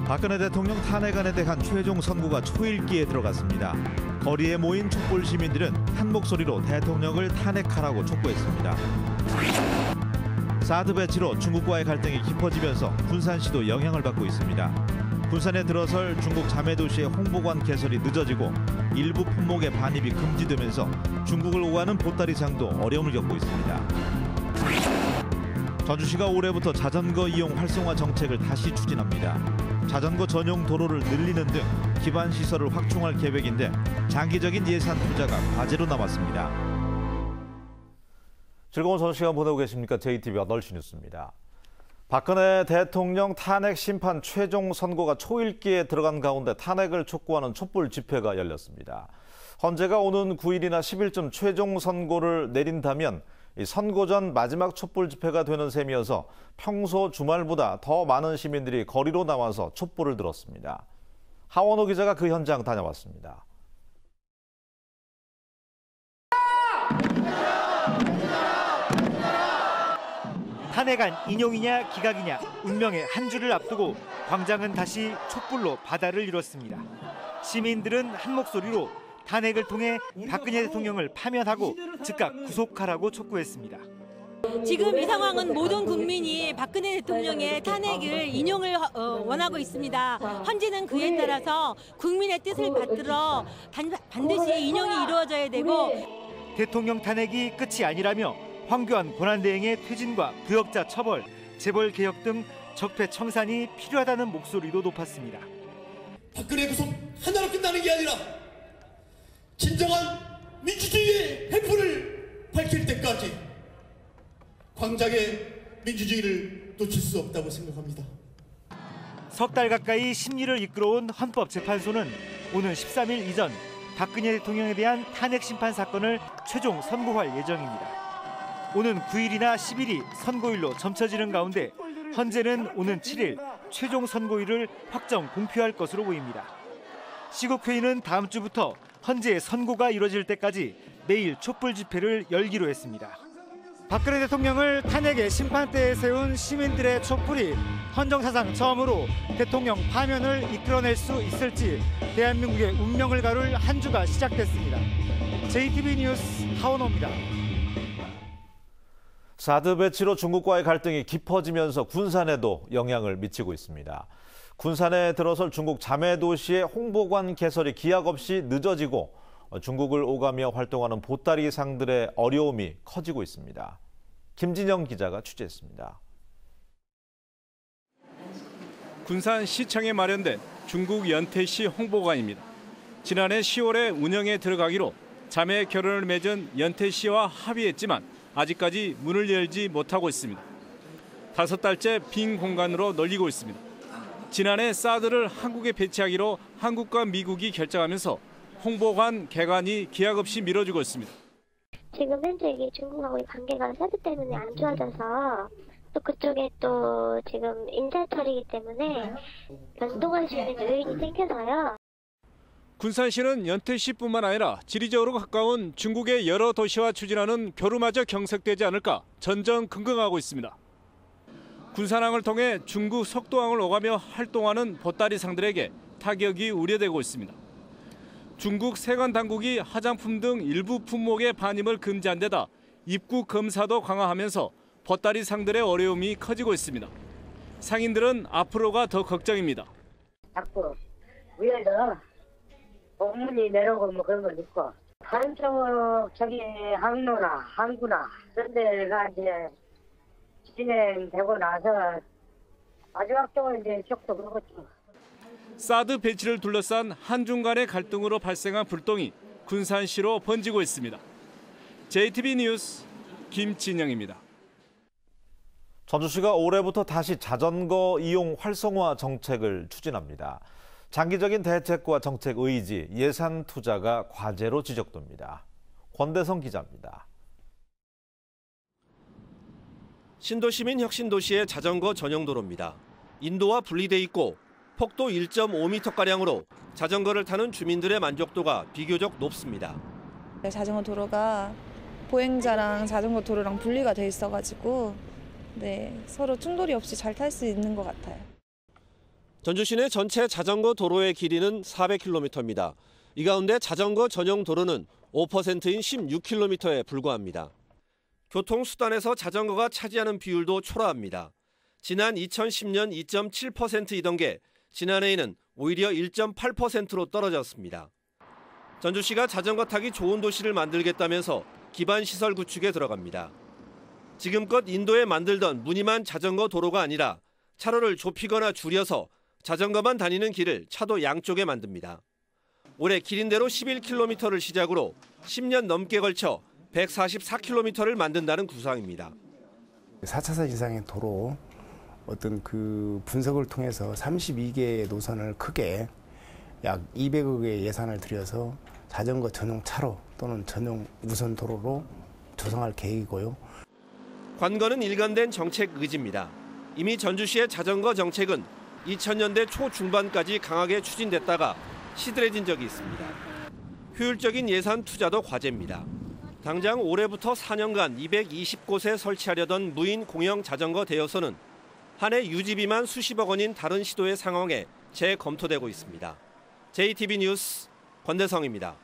박근혜 대통령 탄핵안에 대한 최종 선고가 초읽기에 들어갔습니다. 거리에 모인 촛불 시민들은 한 목소리로 대통령을 탄핵하라고 촉구했습니다. 사드 배치로 중국과의 갈등이 깊어지면서 군산시도 영향을 받고 있습니다. 군산에 들어설 중국 자매도시의 홍보관 개설이 늦어지고 일부 품목의 반입이 금지되면서 중국을 오가는 보따리상도 어려움을 겪고 있습니다. 전주시가 올해부터 자전거 이용 활성화 정책을 다시 추진합니다. 자전거 전용 도로를 늘리는 등 기반 시설을 확충할 계획인데 장기적인 예산 투자가 과제로 남았습니다. 즐거운 저녁 시간 보내고 계십니까? JTV 8시 뉴스입니다. 박근혜 대통령 탄핵 심판 최종 선고가 초읽기에 들어간 가운데 탄핵을 촉구하는 촛불 집회가 열렸습니다. 헌재가 오는 9일이나 10일쯤 최종 선고를 내린다면 선고 전 마지막 촛불 집회가 되는 셈이어서 평소 주말보다 더 많은 시민들이 거리로 나와서 촛불을 들었습니다. 하원호 기자가 그 현장 다녀왔습니다. 탄핵안 인용이냐 기각이냐 운명의 한 주를 앞두고 광장은 다시 촛불로 바다를 이뤘습니다. 시민들은 한 목소리로 탄핵을 통해 박근혜 대통령을 파면하고 즉각 구속하라고 촉구했습니다. 지금 이 상황은 모든 국민이 박근혜 대통령의 탄핵을 인용을 원하고 있습니다. 헌재는 그에 따라서 국민의 뜻을 받들어 반드시 인용이 이루어져야 되고 대통령 탄핵이 끝이 아니라며 황교안 권한대행의 퇴진과 부역자 처벌, 재벌 개혁 등 적폐 청산이 필요하다는 목소리도 높았습니다. 박근혜 구속 하나로 끝나는 게 아니라 진정한 민주주의의 횃불을 밝힐 때까지 광장의 민주주의를 놓칠 수 없다고 생각합니다. 석 달 가까이 심리를 이끌어온 헌법재판소는 오는 13일 이전 박근혜 대통령에 대한 탄핵 심판 사건을 최종 선고할 예정입니다. 오는 9일이나 10일이 선고일로 점쳐지는 가운데 헌재는 오는 7일 최종 선고일을 확정 공표할 것으로 보입니다. 시국회의는 다음 주부터 헌재의 선고가 이뤄질 때까지 매일 촛불 집회를 열기로 했습니다. 박근혜 대통령을 탄핵의 심판대에 세운 시민들의 촛불이 헌정사상 처음으로 대통령 파면을 이끌어낼 수 있을지 대한민국의 운명을 가를 한 주가 시작됐습니다. JTB 뉴스 하원호입니다. 사드 배치로 중국과의 갈등이 깊어지면서 군산에도 영향을 미치고 있습니다. 군산에 들어설 중국 자매도시의 홍보관 개설이 기약 없이 늦어지고 중국을 오가며 활동하는 보따리 상들의 어려움이 커지고 있습니다. 김진영 기자가 취재했습니다. 군산시청에 마련된 중국 연태시 홍보관입니다. 지난해 10월에 운영에 들어가기로 자매 결혼을 맺은 연태시와 합의했지만 아직까지 문을 열지 못하고 있습니다. 5달째 빈 공간으로 널리고 있습니다. 지난해 사드를 한국에 배치하기로 한국과 미국이 결정하면서 홍보관 개관이 기약 없이 미뤄지고 있습니다. 지금 현재 이게 중국하고의 관계가 사드 때문에 안 좋아져서 또 그쪽에 또 지금 인사철이기 때문에 변동할 수 있는 요인이 생겨서요. 군산시는 연태시뿐만 아니라 지리적으로 가까운 중국의 여러 도시와 추진하는 교류마저 경색되지 않을까 전전긍긍하고 있습니다. 군산항을 통해 중국 속도항을 오가며 활동하는 보따리상들에게 타격이 우려되고 있습니다. 중국 세관 당국이 화장품 등 일부 품목의 반입을 금지한 데다 입국 검사도 강화하면서 보따리상들의 어려움이 커지고 있습니다. 상인들은 앞으로가 더 걱정입니다. 자꾸 위에서 공문이 내려오고 뭐 그런 거 있고 다른 쪽 저기 항로나 항구나 그런 데가 이제 진행되고 나서 마지막적으로 이제 쪽도 그렇겠죠. 사드 배치를 둘러싼 한중 간의 갈등으로 발생한 불똥이 군산시로 번지고 있습니다. JTB 뉴스 김진영입니다. 전주시가 올해부터 다시 자전거 이용 활성화 정책을 추진합니다. 장기적인 대책과 정책 의지, 예산 투자가 과제로 지적됩니다. 권대성 기자입니다. 신도시민 혁신도시의 자전거 전용 도로입니다. 인도와 분리돼 있고 폭도 1.5m가량으로 자전거를 타는 주민들의 만족도가 비교적 높습니다. 자전거 도로가 보행자랑 자전거 도로랑 분리가 돼 있어가지고 서로 충돌이 없이 잘 탈 수 있는 것 같아요. 전주 시내 전체 자전거 도로의 길이는 400km입니다. 이 가운데 자전거 전용 도로는 5%인 16km에 불과합니다. 교통수단에서 자전거가 차지하는 비율도 초라합니다. 지난 2010년 2.7%이던 게 지난해에는 오히려 1.8%로 떨어졌습니다. 전주시가 자전거 타기 좋은 도시를 만들겠다면서 기반 시설 구축에 들어갑니다. 지금껏 인도에 만들던 무늬만 자전거 도로가 아니라 차로를 좁히거나 줄여서 자전거만 다니는 길을 차도 양쪽에 만듭니다. 올해 길인대로 11km를 시작으로 10년 넘게 걸쳐 144km를 만든다는 구상입니다. 4차선 이상의 도로 어떤 그 분석을 통해서 32개의 노선을 크게 약 200억의 예산을 들여서 자전거 전용 차로 또는 전용 우선 도로로 조성할 계획이고요. 관건은 일관된 정책 의지입니다. 이미 전주시의 자전거 정책은 2000년대 초중반까지 강하게 추진됐다가 시들해진 적이 있습니다. 효율적인 예산 투자도 과제입니다. 당장 올해부터 4년간 220곳에 설치하려던 무인 공영 자전거 대여소는 한 해 유지비만 수십억 원인 다른 시도의 상황에 재검토되고 있습니다. JTB 뉴스 권대성입니다.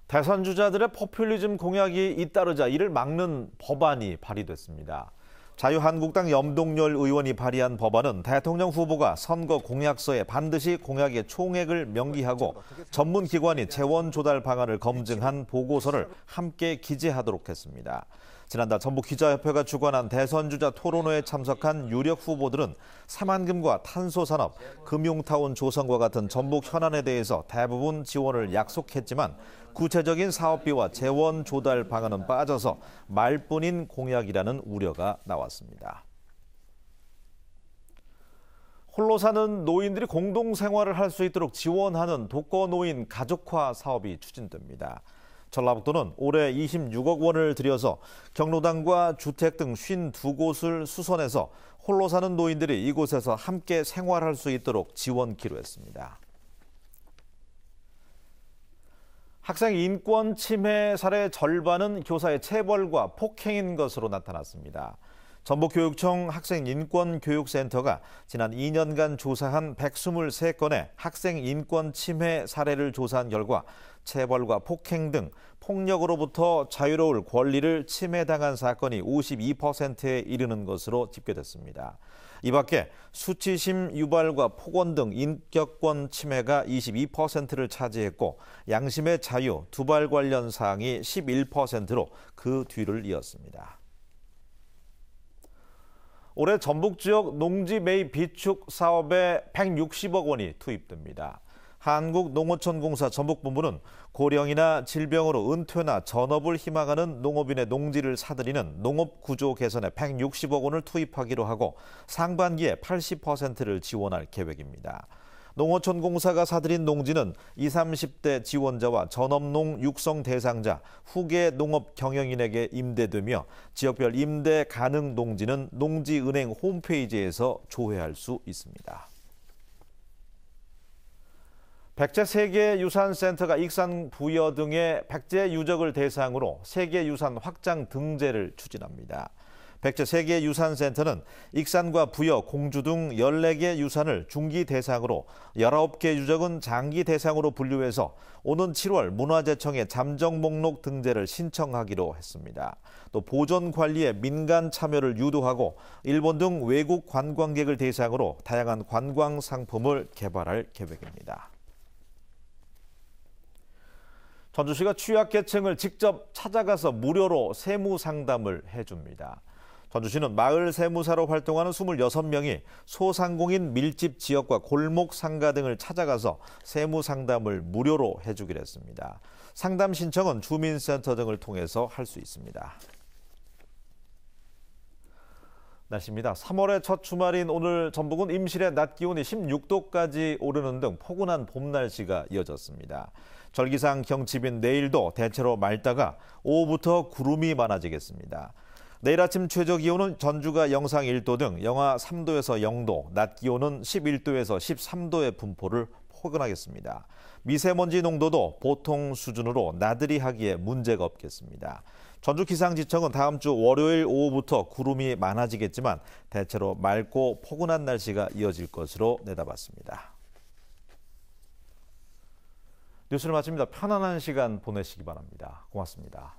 대선 주자들의 포퓰리즘 공약이 잇따르자 이를 막는 법안이 발의됐습니다. 자유한국당 염동열 의원이 발의한 법안은 대통령 후보가 선거 공약서에 반드시 공약의 총액을 명기하고 전문기관이 재원 조달 방안을 검증한 보고서를 함께 기재하도록 했습니다. 지난달 전북기자협회가 주관한 대선주자 토론회에 참석한 유력 후보들은 새만금과 탄소산업, 금융타운 조성과 같은 전북 현안에 대해서 대부분 지원을 약속했지만 구체적인 사업비와 재원 조달 방안은 빠져서 말뿐인 공약이라는 우려가 나왔습니다. 홀로 사는 노인들이 공동생활을 할 수 있도록 지원하는 독거노인 가족화 사업이 추진됩니다. 전라북도는 올해 26억 원을 들여서 경로당과 주택 등 52곳을 수선해서 홀로 사는 노인들이 이곳에서 함께 생활할 수 있도록 지원키로 했습니다. 학생 인권 침해 사례의 절반은 교사의 체벌과 폭행인 것으로 나타났습니다. 전북교육청 학생인권교육센터가 지난 2년간 조사한 123건의 학생 인권 침해 사례를 조사한 결과 체벌과 폭행 등 폭력으로부터 자유로울 권리를 침해당한 사건이 52%에 이르는 것으로 집계됐습니다. 이 밖에 수치심 유발과 폭언 등 인격권 침해가 22%를 차지했고 양심의 자유, 두발 관련 사항이 11%로 그 뒤를 이었습니다. 올해 전북 지역 농지 매입 비축 사업에 160억 원이 투입됩니다. 한국농어촌공사 전북본부는 고령이나 질병으로 은퇴나 전업을 희망하는 농업인의 농지를 사들이는 농업구조 개선에 160억 원을 투입하기로 하고 상반기에 80%를 지원할 계획입니다. 농어촌공사가 사들인 농지는 20, 30대 지원자와 전업농 육성 대상자, 후계 농업 경영인에게 임대되며 지역별 임대 가능 농지는 농지은행 홈페이지에서 조회할 수 있습니다. 백제세계유산센터가 익산, 부여 등의 백제 유적을 대상으로 세계유산 확장 등재를 추진합니다. 백제세계유산센터는 익산과 부여, 공주 등 14개 유산을 중기 대상으로 19개 유적은 장기 대상으로 분류해서 오는 7월 문화재청에 잠정 목록 등재를 신청하기로 했습니다. 또 보존 관리에 민간 참여를 유도하고 일본 등 외국 관광객을 대상으로 다양한 관광 상품을 개발할 계획입니다. 전주시가 취약계층을 직접 찾아가서 무료로 세무 상담을 해줍니다. 전주시는 마을 세무사로 활동하는 26명이 소상공인 밀집 지역과 골목 상가 등을 찾아가서 세무 상담을 무료로 해주기로 했습니다. 상담 신청은 주민센터 등을 통해서 할 수 있습니다. 날씨입니다. 3월의 첫 주말인 오늘 전북은 임실의 낮 기온이 16도까지 오르는 등 포근한 봄 날씨가 이어졌습니다. 절기상 경칩인 내일도 대체로 맑다가 오후부터 구름이 많아지겠습니다. 내일 아침 최저 기온은 전주가 영상 1도 등 영하 3도에서 0도, 낮 기온은 11도에서 13도의 분포를 포근하겠습니다. 미세먼지 농도도 보통 수준으로 나들이 하기에 문제가 없겠습니다. 전주기상지청은 다음 주 월요일 오후부터 구름이 많아지겠지만 대체로 맑고 포근한 날씨가 이어질 것으로 내다봤습니다. 뉴스를 마칩니다. 편안한 시간 보내시기 바랍니다. 고맙습니다.